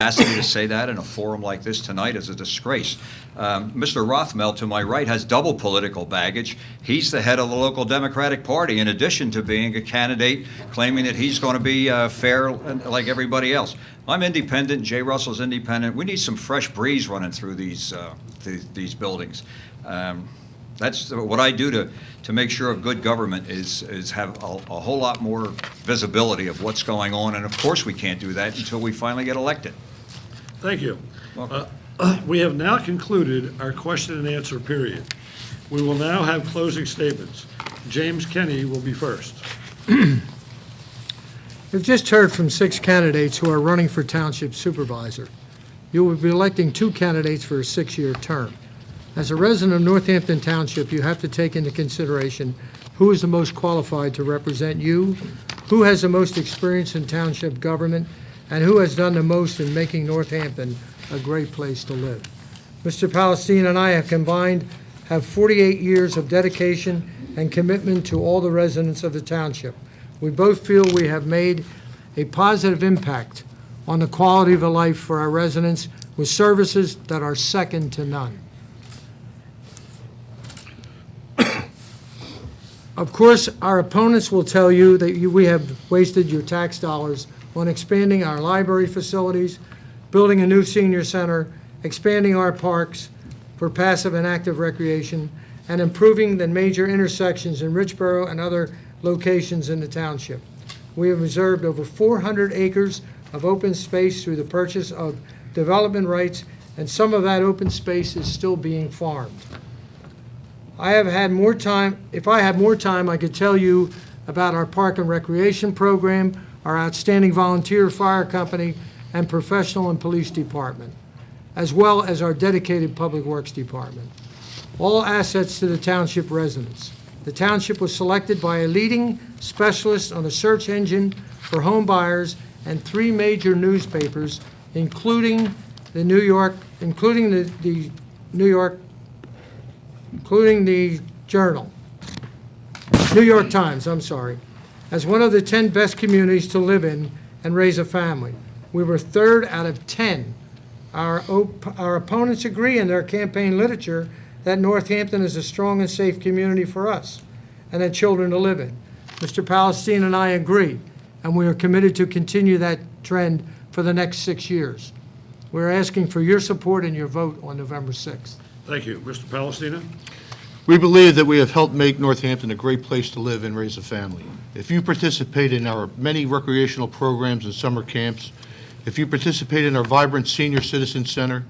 audacity to say that in a forum like this tonight is a disgrace. Mr. Rothmel, to my right, has double political baggage. He's the head of the local Democratic Party, in addition to being a candidate claiming that he's going to be fair like everybody else. I'm independent. Jay Russell's independent. We need some fresh breeze running through these buildings. That's what I do to make sure of good government is have a whole lot more visibility of what's going on. And of course we can't do that until we finally get elected. Thank you. We have now concluded our question and answer period. We will now have closing statements. James Kenny will be first. We've just heard from 6 candidates who are running for township supervisor. You will be electing 2 candidates for a 6-year term. As a resident of Northampton Township, you have to take into consideration who is the most qualified to represent you, who has the most experience in township government, and who has done the most in making Northampton a great place to live. Mr. Palestine and I have 48 years of dedication and commitment to all the residents of the township. We both feel we have made a positive impact on the quality of life for our residents with services that are second to none. Of course, our opponents will tell you that we have wasted your tax dollars on expanding our library facilities, building a new senior center, expanding our parks for passive and active recreation, and improving the major intersections in Richboro and other locations in the township. We have reserved over 400 acres of open space through the purchase of development rights, and some of that open space is still being farmed. If I had more time, I could tell you about our park and recreation program, our outstanding volunteer fire company, and professional and police department, as well as our dedicated public works department. All assets to the township residents. The township was selected by a leading specialist on a search engine for home buyers and 3 major newspapers, including the New York Times, as one of the 10 best communities to live in and raise a family. We were 3rd out of 10. Our opponents agree in their campaign literature that Northampton is a strong and safe community for us and that children to live in. Mr. Palestine and I agree, and we are committed to continue that trend for the next 6 years. We're asking for your support and your vote on November 6th. Thank you. Mr. Palestina? We believe that we have helped make Northampton a great place to live and raise a family. If you participate in our many recreational programs and summer camps, if you participate in our vibrant senior citizen center,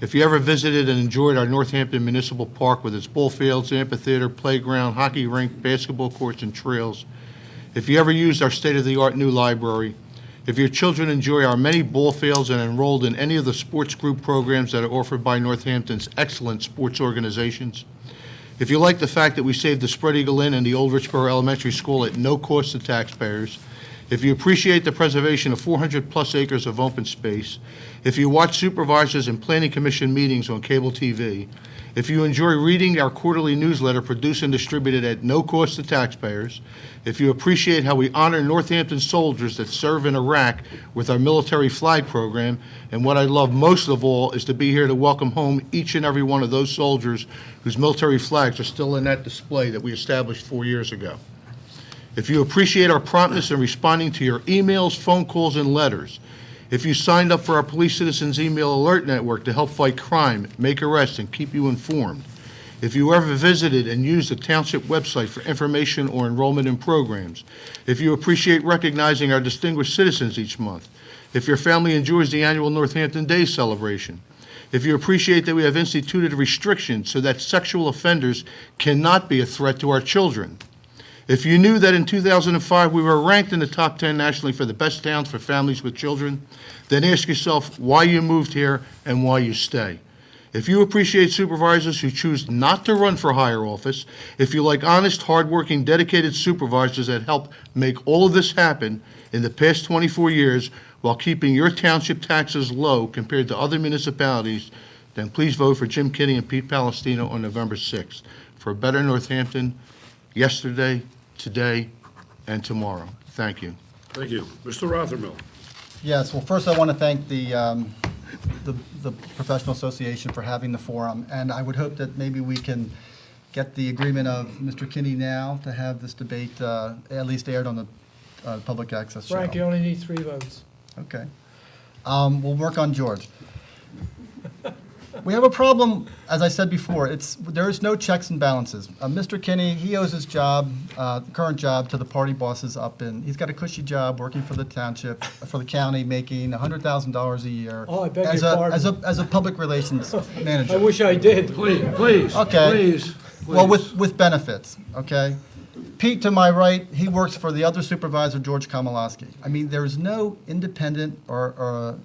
if you ever visited and enjoyed our Northampton Municipal Park with its ball fields, amphitheater, playground, hockey rink, basketball courts, and trails, if you ever used our state-of-the-art new library, if your children enjoy our many ball fields and enrolled in any of the sports group programs that are offered by Northampton's excellent sports organizations, if you like the fact that we saved the Spread Eagle Inn and the Old Richboro Elementary School at no cost to taxpayers, if you appreciate the preservation of 400-plus acres of open space, if you watch supervisors and planning commission meetings on cable TV, if you enjoy reading our quarterly newsletter produced and distributed at no cost to taxpayers, if you appreciate how we honor Northampton soldiers that serve in Iraq with our military flag program, and what I love most of all is to be here to welcome home each and every one of those soldiers whose military flags are still in that display that we established 4 years ago. If you appreciate our promptness in responding to your emails, phone calls, and letters, if you signed up for our Police Citizens Email Alert Network to help fight crime, make arrests, and keep you informed, if you ever visited and used the township website for information or enrollment in programs, if you appreciate recognizing our distinguished citizens each month, if your family enjoys the annual Northampton Day celebration, if you appreciate that we have instituted restrictions so that sexual offenders cannot be a threat to our children, if you knew that in 2005 we were ranked in the top 10 nationally for the best towns for families with children, then ask yourself why you moved here and why you stay. If you appreciate supervisors who choose not to run for higher office, if you like honest, hardworking, dedicated supervisors that help make all of this happen in the past 24 years while keeping your township taxes low compared to other municipalities, then please vote for Jim Kinney and Pete Palestino on November 6th for a better Northampton yesterday, today, and tomorrow. Thank you. Thank you. Mr. Rothermill? Yes, well, first I want to thank the Professional Association for having the forum, and I would hope that maybe we can get the agreement of Mr. Kinney now to have this debate at least aired on the public access channel. Frank, you only need 3 votes. Okay. We'll work on George. We have a problem, as I said before, there is no checks and balances. Mr. Kinney, he owes his job, current job, to the party bosses he's got a cushy job working for the township, for the county, making $100,000 a year. Oh, I beg your pardon. As a public relations manager. I wish I did. Please, Okay. please. Well, with benefits, okay? Pete, to my right, he works for the other supervisor, George Komolowski. I mean, there's no independent or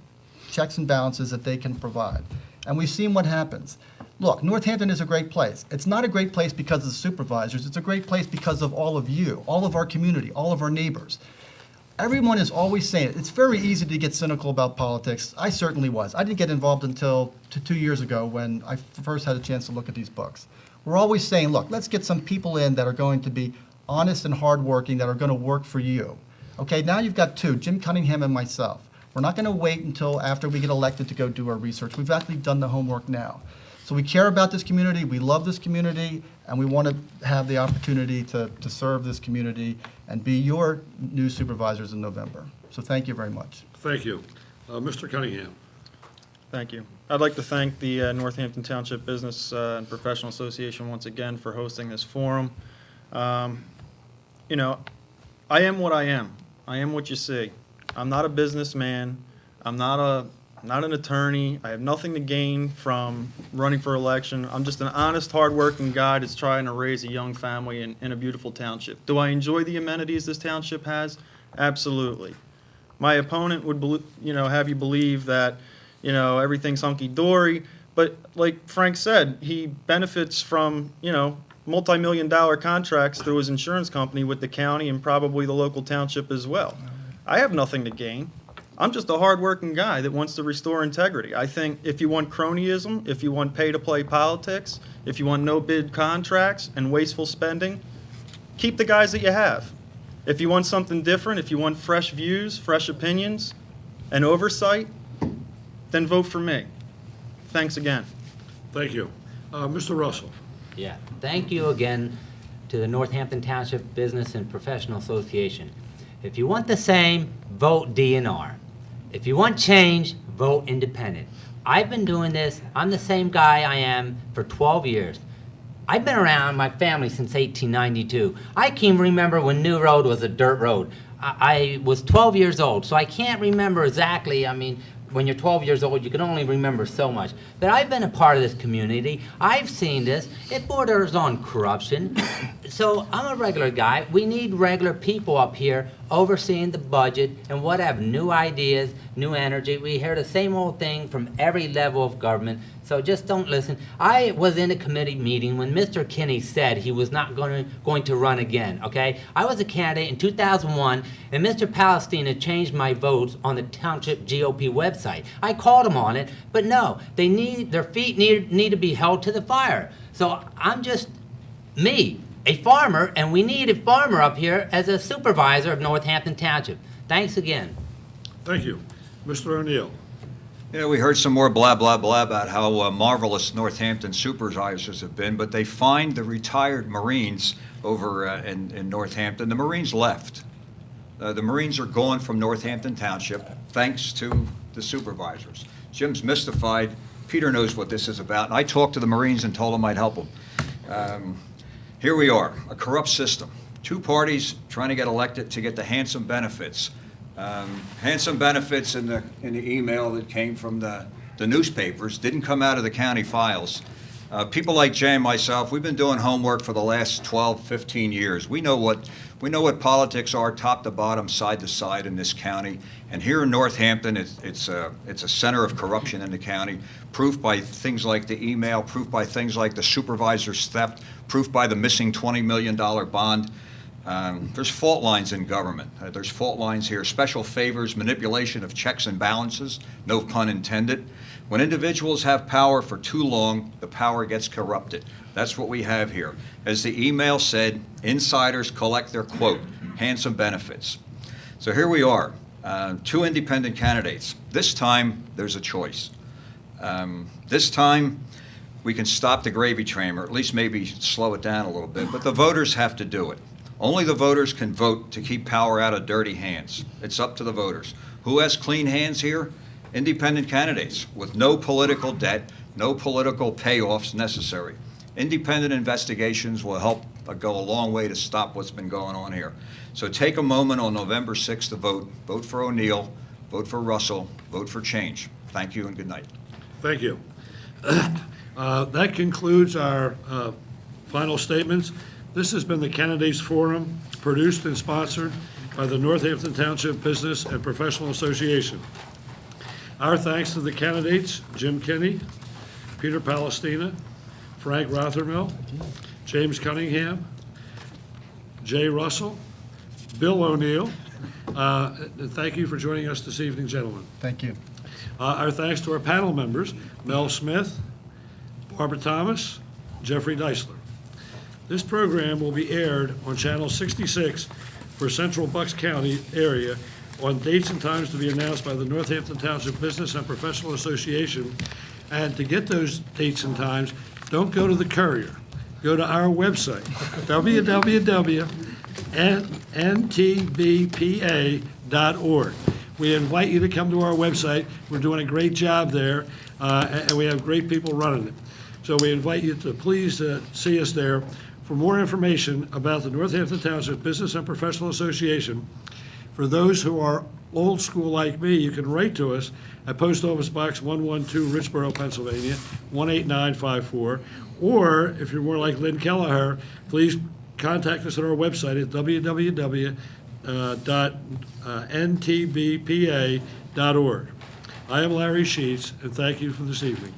checks and balances that they can provide. And we've seen what happens. Look, Northampton is a great place. It's not a great place because of the supervisors. It's a great place because of all of you, all of our community, all of our neighbors. Everyone is always saying it. It's very easy to get cynical about politics. I certainly was. I didn't get involved until 2 years ago when I first had a chance to look at these books. We're always saying, look, let's get some people in that are going to be honest and hardworking, that are going to work for you. Okay, now you've got 2, Jim Cunningham and myself. We're not going to wait until after we get elected to go do our research. We've actually done the homework now. So we care about this community, we love this community, and we want to have the opportunity to serve this community and be your new supervisors in November. So thank you very much. Thank you. Mr. Cunningham. Thank you. I'd like to thank the Northampton Township Business and Professional Association once again for hosting this forum. You know, I am what I am. I am what you see. I'm not a businessman. I'm not an attorney. I have nothing to gain from running for election. I'm just an honest, hardworking guy that's trying to raise a young family in a beautiful township. Do I enjoy the amenities this township has? Absolutely. My opponent would, have you believe that, everything's hunky-dory. But like Frank said, he benefits from, multi-million-dollar contracts through his insurance company with the county and probably the local township as well. I have nothing to gain. I'm just a hardworking guy that wants to restore integrity. I think if you want cronyism, if you want pay-to-play politics, if you want no-bid contracts and wasteful spending, keep the guys that you have. If you want something different, if you want fresh views, fresh opinions, and oversight, then vote for me. Thanks again. Thank you. Mr. Russell. Yeah, thank you again to the Northampton Township Business and Professional Association. If you want the same, vote DNR. If you want change, vote independent. I've been doing this, I'm the same guy I am for 12 years. I've been around my family since 1892. I can remember when New Road was a dirt road. I was 12 years old, so I can't remember exactly. I mean, when you're 12 years old, you can only remember so much. But I've been a part of this community. I've seen this. It borders on corruption. So I'm a regular guy. We need regular people up here overseeing the budget and what have new ideas, new energy. We hear the same old thing from every level of government. So just don't listen. I was in a committee meeting when Mr. Kinney said he was not going to run again, okay? I was a candidate in 2001, and Mr. Palestina changed my votes on the Township GOP website. I called him on it, but no, their feet need to be held to the fire. So I'm just me, a farmer, and we need a farmer up here as a supervisor of Northampton Township. Thanks again. Thank you. Mr. O'Neill. Yeah, we heard some more blah, blah, blah about how marvelous Northampton supervisors have been, but they fined the retired Marines over in Northampton. The Marines left. The Marines are gone from Northampton Township thanks to the supervisors. Jim's mystified. Peter knows what this is about. And I talked to the Marines and told them I'd help them. Here we are, a corrupt system. 2 parties trying to get elected to get the handsome benefits. Handsome benefits in the email that came from the newspapers didn't come out of the county files. People like Jay and myself, we've been doing homework for the last 12, 15 years. We know what politics are, top to bottom, side to side in this county. And here in Northampton, it's a center of corruption in the county. Proof by things like the email, proof by things like the supervisor's theft, proof by the missing $20 million bond. There's fault lines in government. There's fault lines here. Special favors, manipulation of checks and balances, no pun intended. When individuals have power for too long, the power gets corrupted. That's what we have here. As the email said, insiders collect their, quote, handsome benefits. So here we are. Two independent candidates. This time, there's a choice. This time, we can stop the gravy train, or at least maybe slow it down a little bit, but the voters have to do it. Only the voters can vote to keep power out of dirty hands. It's up to the voters. Who has clean hands here? Independent candidates with no political debt, no political payoffs necessary. Independent investigations will help go a long way to stop what's been going on here. So take a moment on November 6th to vote. Vote for O'Neill, vote for Russell, vote for change. Thank you and good night. Thank you. That concludes our final statements. This has been the Candidates Forum, produced and sponsored by the Northampton Township Business and Professional Association. Our thanks to the candidates, Jim Kinney, Peter Palestina, Frank Rothermel, James Cunningham, Jay Russell, Bill O'Neill. Thank you for joining us this evening, gentlemen. Thank you. Our thanks to our panel members, Mel Smith, Barbara Thomas, Jeffrey Deisler. This program will be aired on Channel 66 for Central Bucks County area on dates and times to be announced by the Northampton Township Business and Professional Association. And to get those dates and times, don't go to the Courier. Go to our website, www.ntbpa.org. We invite you to come to our website. We're doing a great job there, and we have great people running it. So we invite you to please see us there. For more information about the Northampton Township Business and Professional Association, for those who are old school like me, you can write to us at Post Office Box 112, Richboro, Pennsylvania, 18954. Or if you're more like Lynn Kelleher, please contact us at our website at www.ntbpa.org. I am Larry Sheets, and thank you for this evening.